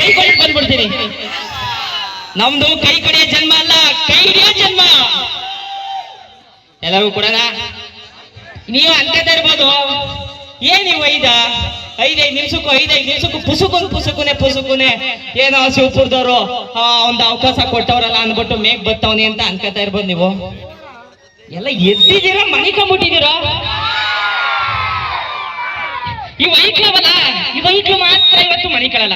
ಕೈ ಕೊಟ್ಟು ಬಂದ್ಬಿಡ್ತೀನಿ. ನಮ್ದು ಕೈ ಕಡೆಯ ಜನ್ಮ ಅಲ್ಲ, ಕೈ ಹಿಡಿಯೋ ಜನ್ಮ. ಎಲ್ಲರಿಗೂ ಕೂಡ ನೀವು ಅನ್ಕೋತಾ ಇರ್ಬೋದು, ನೀವು ಐದೈದು ನಿಮಿಷಕ್ಕೂ ಪುಸುಕುನೆ ಏನೋ ಶಿವಪುರದವರು ಒಂದು ಅವಕಾಶ ಕೊಟ್ಟವ್ರಲ್ಲ ಅಂದ್ಬಿಟ್ಟು ಮೇಗ್ ಬತ್ತವನಿ ಅಂತ ಅನ್ಕೋತಾ ಇರ್ಬೋದು. ನೀವು ಎಲ್ಲ ಎದ್ದಿದ್ದೀರಾ, ಮಣಿಕೊಂಬಿಟ್ಟಿದ್ದೀರಾ. ಈ ವೈಕ್ಲವಲ್ಲ, ಮಾತ್ರ ಇವತ್ತು ಮಣಿಕೊಳ್ಳಲ್ಲ.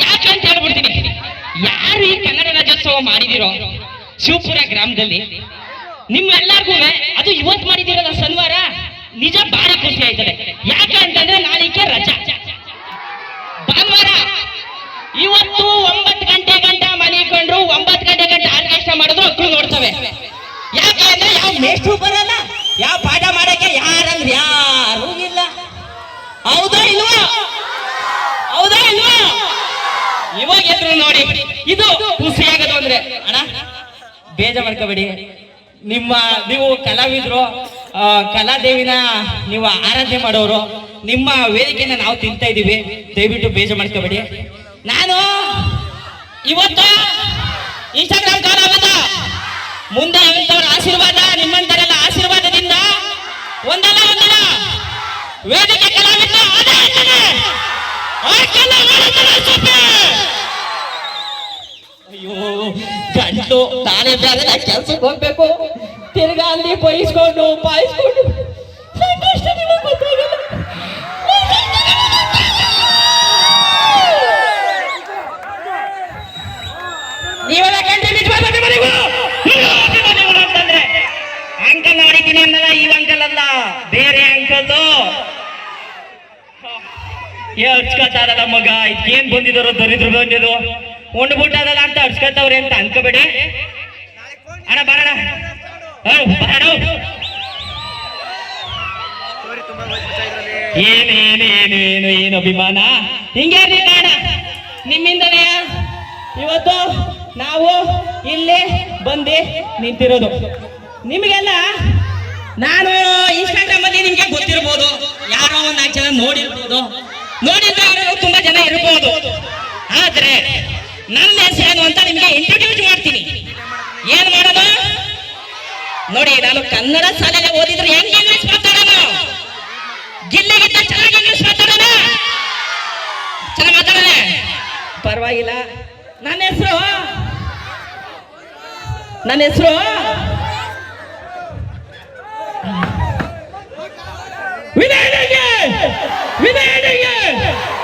ಯಾಕೆ ಅಂತ ಹೇಳ್ಬಿಡ್ತೀನಿ. ಯಾರು ಈ ಕನ್ನಡ ರಾಜ್ಯೋತ್ಸವ ಮಾಡಿದಿರೋ ಶಿವಪುರ ಗ್ರಾಮದಲ್ಲಿ, ನಿಮ್ಮೆಲ್ಲರಿಗೂ ಅದು ಇವತ್ತು ಮಾಡಿದಿರೋದ ಶನಿವಾರ ನಿಜ ಭಾರಿ ಖುಷಿ ಆಯ್ತದೆ. ಯಾಕೆ ಅಂತಂದ್ರೆ ನಾಳಿಕೆ ರಜಾ, ಭಾನುವಾರ. ಇವತ್ತು 9 ಗಂಟೆ ಮನಿಕೊಂಡ್ರು, 9 ಗಂಟೆ ಆರ್ಕೆಸ್ಟ್ರಾ ಮಾಡಿದ್ರು ಮಕ್ಕಳು ನೋಡ್ತವೆ. ಯಾಕೆ ಅಂದ್ರೆ ಯಾವ ಮೇಷ್ಟ್ರು ಬರಲ್ಲ, ಯಾವ ಪಾಠ ಮಾಡಕ್ಕೆ ಯಾರಂದ್ರೆ ಯಾರೂ ಇಲ್ಲ. ಹೌದಾ ಇಲ್ವಾ? ಇವಾಗ ಎದ್ರು ನೋಡಿ, ಇದು ಖುಷಿ ಆಗೋದು ಅಂದ್ರೆ. ಅಣ್ಣ ಬೇಜಾರ್ ಮಾಡ್ಕೋಬೇಡಿ, ನೀವು ಕಲಾವಿದ್ರು, ಕಲಾದೇವಿನ ನೀವು ಆರಾಧನೆ ಮಾಡೋರು, ನಿಮ್ಮ ವೇದಿಕೆನ ನಾವು ತಿಂತಾ ಇದೀವಿ. ದಯವಿಟ್ಟು ಬೇಜಾರ್ ಮಾಡ್ಕೋಬೇಡಿ. ನಾನು ಇವತ್ತು ಇನ್ಸ್ಟಾಗ್ರಾಮ್ ಕಲಾವಿದ, ಮುಂದೆ ಇಂಥವ್ರ ಆಶೀರ್ವಾದ, ನಿಮ್ಮಂತರೆಲ್ಲ ಆಶೀರ್ವಾದದಿಂದ ಒಂದಲ್ಲ ವೇದಿಕೆ ಕಲಾವಿದ ಅಯ್ಯೋ ಗಂಟು ನಾನೇ ಬೇರೆ ಕೆಲ್ಸಕ್ಕೆ ಹೋಗ್ಬೇಕು. ತಿರ್ಗಾ ಅಲ್ಲಿ ಪಾಯಿಸ್ಕೊಂಡು ನೀವೆಲ್ಲ ಅಂತಂದ್ರೆ ಅಂಕಲ್ ನೋಡಿದ್ದೀನಿ ಅನ್ನಲ್ಲ, ಈ ಅಂಕಲ್ ಅಲ್ಲ, ಬೇರೆ ಅಂಕಲ್ಲು. ಅರ್ಚ್ಕೊತಾರಲ್ಲ ಮಗ, ಇದಕ್ಕೇನ್ ಬಂದಿದಾರೋ ದರಿದ್ರ ಬಂದಿದ್ದು, ಉಂಡ್ಬಿಟ್ಟದಲ್ಲ ಅಂತ ಅರ್ಚ್ಕೊತವ್ರೆ ಅಂತ ಅನ್ಕೋಬೇಡಿ. ಅಣ್ಣ ಬರೋಣ, ಏನು ಅಭಿಮಾನ ಹಿಂಗೆ ಕಾಣ ನಿಮ್ಮಿಂದನೇ ಇವತ್ತು ನಾವು ಇಲ್ಲಿ ಬಂದು ನಿಂತಿರೋದು. ನಿಮಗೆಲ್ಲ ನಾನು ಇನ್ಸ್ಟಾಗ್ರಾಮ್ ಅಲ್ಲಿ ನಿಮ್ಗೆ ಗೊತ್ತಿರ್ಬೋದು, ಯಾರೋ ಒಂದು 4 ಜನ ನೋಡಿರ್ಬೋದು, ನೋಡಿದ್ರೆ ತುಂಬಾ ಜನ ಇರ್ಬೋದು. ಆದ್ರೆ ನನ್ನ ಹೆಸರೇನು ಅಂತ ನಿಮ್ಗೆ ಇಂಟ್ರೊಡ್ಯೂಸ್ ಮಾಡ್ತೀನಿ. ಏನ್ ಮಾಡೋದು ನೋಡಿ, ನಾನು ಕನ್ನಡ ಶಾಲೆಗೆ ಓದಿದ್ರೆ ಹೆಂಗ್ ಇಂಗ್ಲಿಷ್ ಮಾತಾಡೋಣ, ಗಿಲ್ಲಿಗಿಂತ ಚೆನ್ನಾಗಿ ಇಂಗ್ಲಿಷ್ ಮಾತಾಡೋಣ, ಚೆನ್ನಾಗಿ ಮಾತಾಡೋಣ, ಪರವಾಗಿಲ್ಲ. ನನ್ನ ಹೆಸರು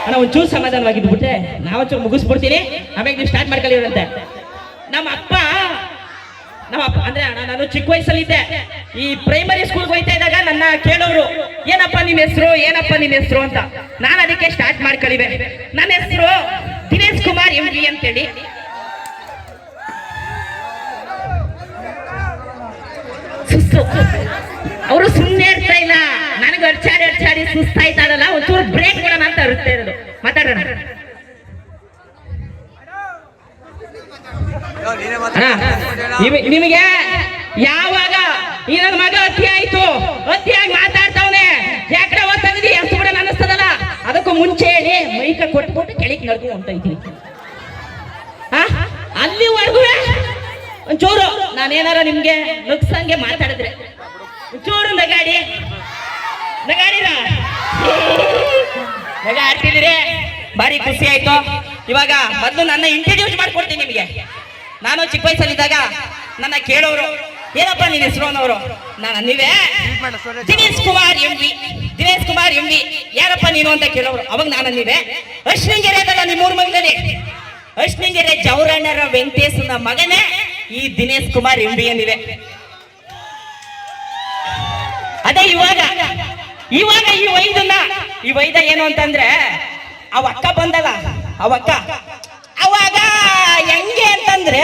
ಅಣ್ಣ ಒಂಚೂರು ಸಮಾಧಾನವಾಗಿದ್ಬಿಟ್ರೆ ನಾವೊಂಚೂರು ಮುಗಿಸ್ಬಿಡ್ತೀನಿ, ಆಮೇಲೆ ನೀವು ಸ್ಟಾರ್ಟ್ ಮಾಡ್ಕೊಳ್ಳಿರಂತೆ. ನಮ್ಮ ಅಪ್ಪ ಅಂದ್ರೆ ಅಣ್ಣ, ನಾನು ಚಿಕ್ಕ ವಯಸ್ಸಲ್ಲಿದ್ದೆ, ಈ ಪ್ರೈಮರಿ ಸ್ಕೂಲ್ಗೆ ಹೋಗ್ತಾ ಇದ್ದಾಗ ನನ್ನ ಕೇಳೋರು, ಏನಪ್ಪ ನಿಮ್ಮ ಹೆಸರು ಅಂತ. ನಾನು ಅದಕ್ಕೆ ಸ್ಟಾರ್ಟ್ ಮಾಡ್ಕೊಳ್ಳಿವೆ. ನನ್ನ ಹೆಸರು ದಿನೇಶ್ ಕುಮಾರ್ MV ಅಂತೇಳಿ. ಅವರು ಸುಮ್ಮನೆ ಇರ್ತಾ ಇಲ್ಲ, ನನಗೆ ಅರ್ಚಾಡಿ ಸುಸ್ತಾಯ್ತಾ ಇರಲ್ಲ, ಒಂಚೂರು ಬ್ರೇಕ್ ಕೊಡೋಣ ಅಂತ ಇರುತ್ತೆ ಇರೋದು. ಮಾತಾಡೋಣ. ನಿಮಗೆ ಯಾವಾಗ ಈ ನನ್ನ ಮಗ ಅತಿಯಾಗಿ ಮಾತಾಡ್ತಾವನೆ, ಯಾಕಡೆ ತೆಗ್ದಿ ಎಷ್ಟು ಬಿಡೋಣ ಅನ್ನಿಸ್ತದಲ್ಲ, ಅದಕ್ಕೂ ಮುಂಚೆ ಹೇಳಿ ಮೈಕ ಕೊಟ್ಬಿಟ್ಟು ಕೆಳಗೆ ನಡ್ಕೊಂಡು ಹೊಂಟ ಇದ್ದೀನಿ. ಅಲ್ಲಿವರೆಗೂ ಒಂಚೂರು ನಾನೇನಾರ ನಿಮ್ಗೆ ನುಗ್ಸಂಗೆ ಮಾತಾಡಿದ್ರೆ ಒಂಚೂರು ನಗಾಡಿರ ನಗ ಆಡ್ತಿದ್ದೀರಿ, ಭಾರಿ ಖುಷಿ ಆಯ್ತು. ಇವಾಗ ಮೊದಲು ನನ್ನ ಇಂಟ್ರೊಡ್ಯೂಸ್ ಮಾಡ್ಕೊಡ್ತೀನಿ ನಿಮಗೆ. ನಾನು ಚಿಕ್ಕ ವಯಸ್ಸಲ್ಲಿದ್ದಾಗ ನನ್ನ ಕೇಳೋರು, ಏನಪ್ಪ ನಿನ್ನ ಹೆಸರು ಅನ್ನೋರು. ನಾನು ನೀವೇ ದಿನೇಶ್ ಕುಮಾರ್ MV, ಯಾರಪ್ಪ ನೀನು ಅಂತ ಕೇಳೋರು. ಅವಾಗ ನಾನು ನೀವೇ ಅಶ್ವಿಂಗೆರೆ ಅದಲ್ಲ ನಿಮ್ಮೂರ ಮಗದಲ್ಲಿ, ಅಶ್ವಿಂಗೆರೆ ಜವರಣ್ಣರ ವೆಂಕಟೇಶನ ಮಗನೇ ಈ ದಿನೇಶ್ ಕುಮಾರ್ MV ಏನಿದೆ. ಅದೇ ಇವಾಗ ಈ ವೈದ ಏನು ಅಂತಂದ್ರೆ, ಅವಕ್ಕ ಬಂದಲ್ಲ, ಅವಾಗ ಹೆಂಗೆ ಅಂತಂದ್ರೆ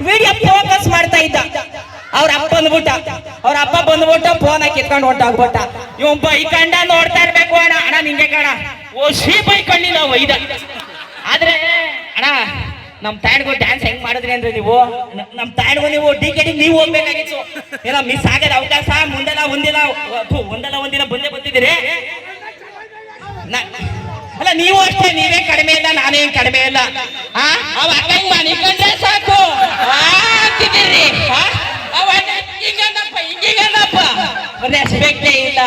ವಿಡಿಯೋ ಫೋಕಸ್ ಮಾಡ್ತಾ ಇದ್ದ. ಅವ್ರ ಅಪ್ಪ ಬಂದ್ಬಿಟ್ಟು ಫೋನ್ ಕಿತ್ಕೊಂಡು ಹೊಂಟಾಗ್ಬಿಟ್ಟ. ಇವ್ ಬೈಕಂಡ ನೋಡ್ತಾ ಇರ್ಬೇಕು. ಅಣ್ಣ ನಿಂಗೆ ಕಣ ಓಶಿ ಬೈಕಂಡಿಲ್ಲ ವೈದ. ಆದ್ರೆ ಅಣ್ಣ ನಮ್ ತಾಯಿಗೂ ಡ್ಯಾನ್ಸ್ ಹೆಂಗ್ ಮಾಡಿದ್ರಿ ಅಂದ್ರೆ, ನಮ್ ತಾಯಿಗೂ ನೀವು ಡಿಕೆಟಿ ನೀವು ಹೋಗ್ಬೇಕಾಗಿತ್ತು. ಏನೋ ಮಿಸ್ ಆಗದ ಅವಕಾಶ ಒಂದಲ್ಲ ಒಂದಿನ ಬಂದೇ ಬಂದಿದ್ದೀರಿ. ಅಲ್ಲ ನೀವು ಅಷ್ಟೇ, ನೀವೇ ಕಡಿಮೆ ಇಲ್ಲ, ನಾನೇನ್ ಕಡಿಮೆ ಇಲ್ಲ. ಅವ ಹೆಂಗ್ ಮನಿಕೊಂಡ್ರೆ ಸಾಕು ಅಂತಿದ್ದೀರಿ. ಹಿಂಗಪ್ಪ ರೆಸ್ಪೆಕ್ಟೇ ಇಲ್ಲ,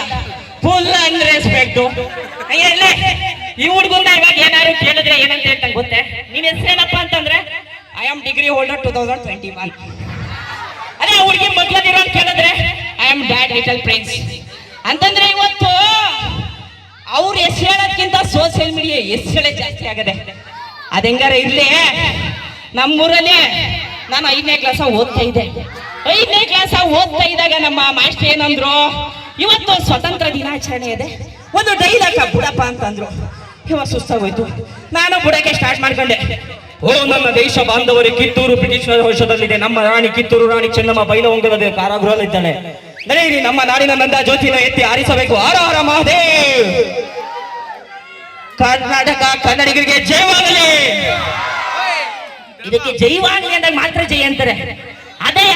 ಫುಲ್ ಅನ್ರೆಸ್ಪೆಕ್ಟು. ಈ ಹುಡುಗನ ಇವಾಗ ಏನಾದ್ರು ಕೇಳಿದ್ರೆ ಏನಂತ ಹೇಳ್ತಂಗೆ ಗೊತ್ತೇ? ನಿನ್ ಹೆಸರೇನಪ್ಪ ಅಂತಂದ್ರೆ ಐ ಆಮ್ ಡಿಗ್ರಿ ಹೋಲ್ಡರ್ 2021. ಅದೇ ಹುಡುಗಿ ಮಗ್ಲದಿರೋ ಅಂತ ಕೇಳಿದ್ರೆ I am dad little prince ಅಂತಂದ್ರೆ ಇವತ್ತು ಅವ್ರ ಹೆಸರು ಹೇಳೋದ್ಕಿಂತ ಸೋಷಿಯಲ್ ಮೀಡಿಯಾ ಹೆಸರುಗಳೇ ಜಾಸ್ತಿ ಆಗದೆ. ಅದೆಂಗಾರ ಇರ್ಲಿ, ನಮ್ಮೂರಲ್ಲಿ ನಾನು 5ನೇ ಕ್ಲಾಸ ಓದ್ತಾ ಇದ್ದೆ. 5ನೇ ಕ್ಲಾಸ ಓದ್ತಾ ಇದ್ದಾಗ ನಮ್ಮ ಮಾಸ್ಟರ್ ಏನಂದ್ರು, ಇವತ್ತು ಸ್ವತಂತ್ರ ದಿನಾಚರಣೆ ಇದೆ, ಒಂದು ಡೈಲಾಗ್ ಬುಡಪ್ಪ ಅಂತಂದ್ರು. ಇವಾಗ ಸುಸ್ತಾಗೋಯ್ತು, ನಾನು ಬುಡಕ್ಕೆ ಸ್ಟಾರ್ಟ್ ಮಾಡ್ಕೊಂಡೆ. ಓ ನನ್ನ ದೇಶ ಬಾಂಧವರೇ, ಕಿತ್ತೂರು ಬ್ರಿಟಿಷರ ವಶದಲ್ಲಿದೆ. ನಮ್ಮ ರಾಣಿ ಕಿತ್ತೂರು ರಾಣಿ ಚೆನ್ನಮ್ಮ ಬೈಲಹೊಂಗಲದ ಕಾರಾಗೃಹದಲ್ಲಿದ್ದಾಳೆ. ನಡೆಯಿರಿ, ನಮ್ಮ ನಾಡಿನ ನಂದ ಜ್ಯೋತಿನ ಎತ್ತಿ ಆರಿಸಬೇಕು. ಹರ ಹರ ಮಹಾದೇವ್. ಕರ್ನಾಟಕ ಕನ್ನಡಿಗರಿಗೆ ಜಯವಾಗಲಿ. ಇದಕ್ಕೆ ಜೈವಾಗಲಿ ಅಂದಾಗ ಮಾತ್ರ ಜೈ ಅಂತಾರೆ. ಅದೇ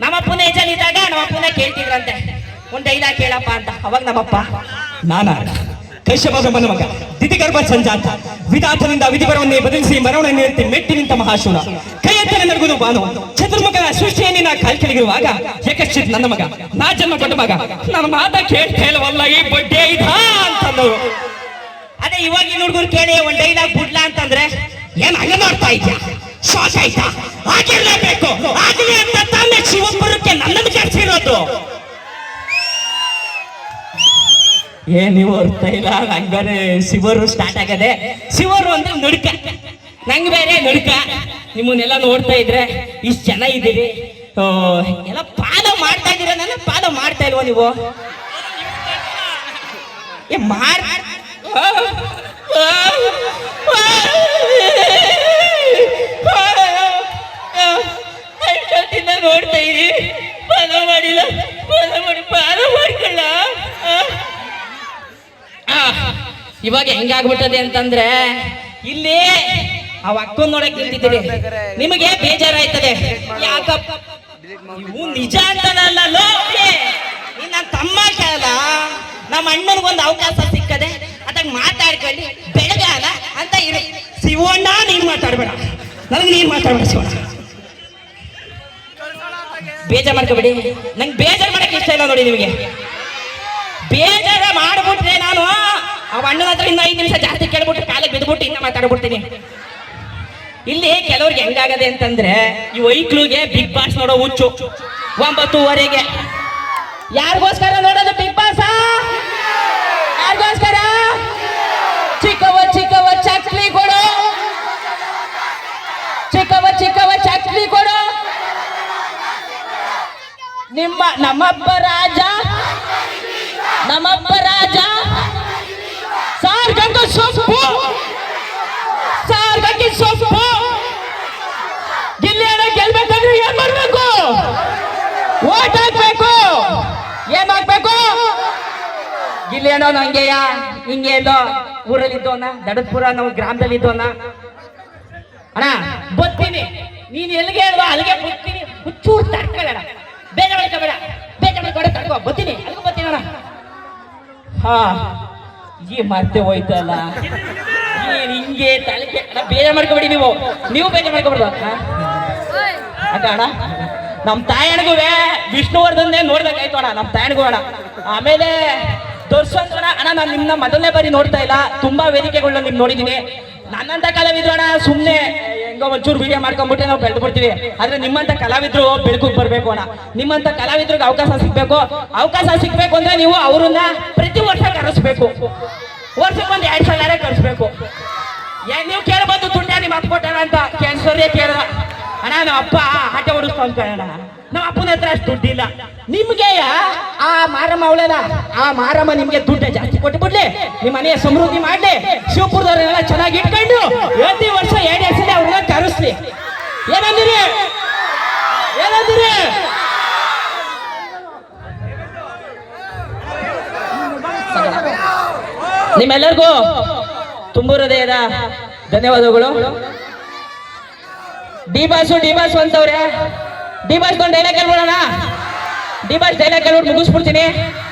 ನಮ್ಮಪ್ಪನ ಏಜಲ್ಲಿ ಇದ್ದಾಗ ನಮ್ಮಪ್ಪನ ಕೇಳ್ತಿದ್ರಂತೆ, ಒಂದು ಡೈಲಾಗ್ ಕೇಳಪ್ಪ ಅಂತ. ಅವಾಗ ನಮ್ಮಪ್ಪ, ನಾನ ಕೈಶವನ ಮಗ ದಿತಿಗರ್ಭ ಸಂಜಾತ, ವಿಧಾತನಿಂದ ವಿಧಿಪರವನ್ನೇ ಬದಲಿಸಿ ಮರವಣೆ ಎತ್ತಿ ಮೆಟ್ಟಿ ನಿಂತ ಮಹಾಶೂರ, ಕೈ ಎತ್ತನೆ ನಡುಗುದು ಬಾನು, ಚತುರ್ಮುಖನ ಸೃಷ್ಟಿಯಲ್ಲಿ ನಾ ಕಾಲ್ಕೆಳಗಿರುವಾಗ ಯಕಶ್ಚಿತ್ ನನ್ನ ಮಗ, ನಾ ಜನ್ಮ ಕೊಟ್ಟ ಮಗ, ನನ್ನ ಮಾತ ಕೇಳ್ತೇಳವಲ್ಲ ಈ ಬಡ್ಡೆ ಇದ ಅಂತಂದವರು. ಅದೇ ಇವಾಗ ಈ ಹುಡುಗರು ಕೇಳಿ ಒಂದ್ ಡೈಲಾಗ್ ಬಿಡ್ಲಾ ಅಂತಂದ್ರೆ, ಏನ್ ಹಂಗ ನೋಡ್ತಾ ಇದ್ಯಾ, ಶ್ವಾಸ ಆಯ್ತಾ, ಆಗಿರ್ಲೇಬೇಕು, ಆಗಲಿ ಅಂತ ತಾನೇ ಶಿವಪುರಕ್ಕೆ ನನ್ನನ್ನು ಕರ್ಸಿರೋದು. ಏನ್ ನೀವು ಅರ್ಥ ಇಲ್ಲ, ನಂಗೆ ಬೇರೆ ಶಿವರು ಸ್ಟಾರ್ಟ್ ಆಗದೆ. ಶಿವರು ಅಂದ್ರೆ ನುಡ್ಕ, ನಂಗೆ ಬೇರೆ ನುಡ್ಕ. ನಿಮ್ಮನ್ನೆಲ್ಲ ನೋಡ್ತಾ ಇದ್ರೆ ಇಷ್ಟು ಜನ ಇದ್ದೀರಿ, ಎಲ್ಲ ಫಾಲೋ ಮಾಡ್ತಾ ಇದ್ದೀರ, ನನ್ನ ಫಾಲೋ ಮಾಡ್ತಾ ಇಲ್ವ ನೀವು? ನೋಡ್ತಾ ಇರಿ, ಫಾಲೋ ಮಾಡಿಲ್ಲ, ಫಾಲೋ ಮಾಡ್ಕೊಳ್ಳ. ಇವಾಗ ಹೆಂಗಾಗ್ಬಿಟ್ಟದೆ ಅಂತಂದ್ರೆ, ಇಲ್ಲಿ ಅವ ಅಕ್ಕನ್ ನೋಡಕ್ ನಿಂತಿದ್ದೀರಿ, ನಿಮಗೆ ಬೇಜಾರಾಯ್ತದೆ. ಯಾಕಪ್ಪ ಇವು ನಿಜ ಅಂತನಲ್ಲ, ನನ್ನ ತಮ್ಮ ಕೇಳ, ನಮ್ಮ ಅಣ್ಣನಿಗೊಂದು ಅವಕಾಶ ಸಿಕ್ಕದೆ, ಅದಾಗ ಮಾತಾಡ್ಕೊಳ್ಳಿ ಬೆಳಗಾಲ ಅಂತ ಇರಿ. ಶಿವಣ್ಣ ನೀನ್ ಮಾತಾಡ್ಬೇಡ, ನನಗೆ ನೀನ್ ಮಾತಾಡ್ಬೇಡ ಶಿವಣ್ಣ. ಬೇಜಾರ್ ಮಾಡ್ಕೋಬೇಡಿ, ನಂಗೆ ಬೇಜಾರ್ ಮಾಡಕ್ ಇಷ್ಟ ಇಲ್ಲ ನೋಡಿ. ನಿಮಗೆ ಬೇಜಾರ ಮಾಡ್ಬಿಟ್ರೆ ನಾನು ಅವ ಅಣ್ಣನ ಹತ್ರ ಇನ್ನ 5 ನಿಮಿಷ ಜಾಸ್ತಿ ಕೇಳ್ಬಿಟ್ರೆ ಕಾಲಿಗೆ ಬಿದ್ಬಿಟ್ಟು ಇನ್ನ ಮಾತಾಡ್ಬಿಡ್ತೀನಿ. ಇಲ್ಲಿ ಕೆಲವ್ರಿಗೆ ಹೆಂಗಾಗದೆ ಅಂತಂದ್ರೆ, ಈ ವೈಕ್ಲುಗೆ ಬಿಗ್ ಬಾಸ್ ನೋಡೋ ಹುಚ್ಚು. 9:30 ಯಾರಿಗೋಸ್ಕರ ನೋಡೋದು ಬಿಗ್ ಬಾಸ್? ಯಾರಿಗೋಸ್ಕರ? ಚಿಕ್ಕವ ಚಕ್ಲಿ ಕೊಡು, ಚಿಕ್ಕವ ಚಕ್ಲಿ ಕೊಡು. ನಮ್ಮಪ್ಪ ರಾಜ ಸಾರ್ಗಂಗ ಸೊಪ್ಪು, ಸಾರ್ಗಂಗಿ ಸೊಪ್ಪು. ಗಿಲ್ಲಿಯನ್ನ ಗೆಲ್ಬೇಕಂದ್ರೆ ಏನ್ ಮಾಡ್ಬೇಕು? ಓಟ್ ಹಾಕ್ಬೇಕು. ಏನ್ ಹಾಕ್ಬೇಕು? ಗಿಲ್ಲಿಯಣ್ಣೋ ನಂಗೆಯ ಹಿಂಗೆ ಎಲ್ಲೋ ಊರಲ್ಲಿದ್ದೋನ, ದಡದ್ಪುರ ನಾವು ಗ್ರಾಮದಲ್ಲಿದ್ದೋನ. ಅಣ್ಣ ಬತ್ತೀನಿ, ನೀನ್ ಎಲ್ಲಿಗೆ ಹೇಳುವ ಅಲ್ಲಿಗೆ ಬತ್ತೀನಿ. ಹುಚ್ಚೂರು ತಡ್ಕೊಳ್ಳೋಣ, ಬೇಜ ಮಾಡ್ಕೋಬೇಡ, ತಡ್ಕೋ, ಬತ್ತೀನಿ, ಅಲ್ಲಿಗೂ ಬತ್ತೀನಿ ಅಣ್ಣ. ಈ ಮರ್ತೆ ಹೋಯ್ತಲ್ಲ, ಹಿಂಗೆ ತಲೆಗೆ ಬೇಜಾರ್ ಮಾಡ್ಕೊಬೇಡಿ. ನೀವು ಬೇಜಾರ್ ಮಾಡ್ಕೊಬಾರ್ದು ಅಣ್ಣ. ನಮ್ ತಾಯಣ್ಗೂ ವಿಷ್ಣುವರ್ಧನ್ನೇ ನೋಡ್ಬೇಕಾಯ್ತು ಅಣ್ಣ, ನಮ್ ತಾಯಣ್ಗೂ ಅಣ್ಣ. ಆಮೇಲೆ ದರ್ಶನ್ ಅಣ್ಣ, ನಾನು ನಿಮ್ನ ಮೊದಲನೇ ಬಾರಿ ನೋಡ್ತಾ ಇಲ್ಲ, ತುಂಬಾ ವೇದಿಕೆಗಳನ್ನ ನಿಮ್ ನೋಡಿದೀನಿ. ನನ್ನಂತ ಕಲಾವಿದ್ರು ಅಣ್ಣ ಸುಮ್ನೆ ಹೆಂಗೋ ಒಂಚೂರು ವಿಡಿಯೋ ಮಾಡ್ಕೊಂಡ್ಬಿಟ್ಟೆ ನಾವು ಬೆಳೆದು ಬಿಡ್ತೀವಿ. ಆದ್ರೆ ನಿಮ್ಮಂತ ಕಲಾವಿದ್ರು ಬೆಳಕಿಗೆ ಬರ್ಬೇಕು ಅಣ್ಣ. ನಿಮ್ಮಂತ ಕಲಾವಿದ್ರಿಗೆ ಅವಕಾಶ ಸಿಗ್ಬೇಕು ಅಂದ್ರೆ ನೀವು ಅವ್ರನ್ನ ಪ್ರತಿ ವರ್ಷ ಕರೆಸ್ಬೇಕು. ವರ್ಷಕ್ಕೊಂದು 2 ಸಲ ಕರೆಸ್ಬೇಕು. ನೀವು ಕೇಳ್ಬೋದು, ತುಂಡ್ಯ ನಿಮ್ಮ ಅಪ್ಪ ಕೊಟ್ಟಾನ ಅಂತ. ಕ್ಯಾನ್ಸರೇ ಕೇಳ್ದ ಅಣ್ಣ, ನಮ್ಮ ಅಪ್ಪ ಆಟ ಓಡಿಸ್ತಾ ಅನ್ಕೊಳ್ಳೋಣ, ನಮ್ಮ ಅಪ್ಪನ ಹತ್ರ ಅಷ್ಟು ದುಡ್ಡಿಲ್ಲ. ನಿಮ್ಗೆ ಆ ಮಾರಮ್ಮ ಅವಳಲ್ಲ, ಆ ಮಾರಮ್ಮ ನಿಮ್ಗೆ ದುಡ್ಡು ಜಾಸ್ತಿ ಕೊಟ್ಟು ಬಿಡ್ಲಿ, ನಿಮ್ಮ ಮನೆಯ ಸಮೃದ್ಧಿ ಮಾಡ್ಲಿ, ಶಿವಪುರದವರೆಲ್ಲ ಚೆನ್ನಾಗಿ ಇಟ್ಕೊಂಡು ಪ್ರತಿ ವರ್ಷ 2 ಸಲ ಅವ್ರನ್ನ ಕರೆಸ್ಲಿ. ಏನಂದಿರಿ? ನಿಮ್ಮೆಲ್ಲರಿಗೂ ತುಂಬ ಹೃದಯದ ಧನ್ಯವಾದಗಳು. ಡಿ ಬಾಸ್ ಅಂತವ್ರೆ, ಡಿ ಬಾಸ್ ಡೈಲಾಗ್ ಹೇಳ್ಬಿಡೋಣ. ಡಿ ಬಾಸ್ ಡೈಲಾಗ್ ಹೇಳ್ಬಿಟ್ಟು ಮುಗಿಸ್ಬಿಡ್ತೀನಿ.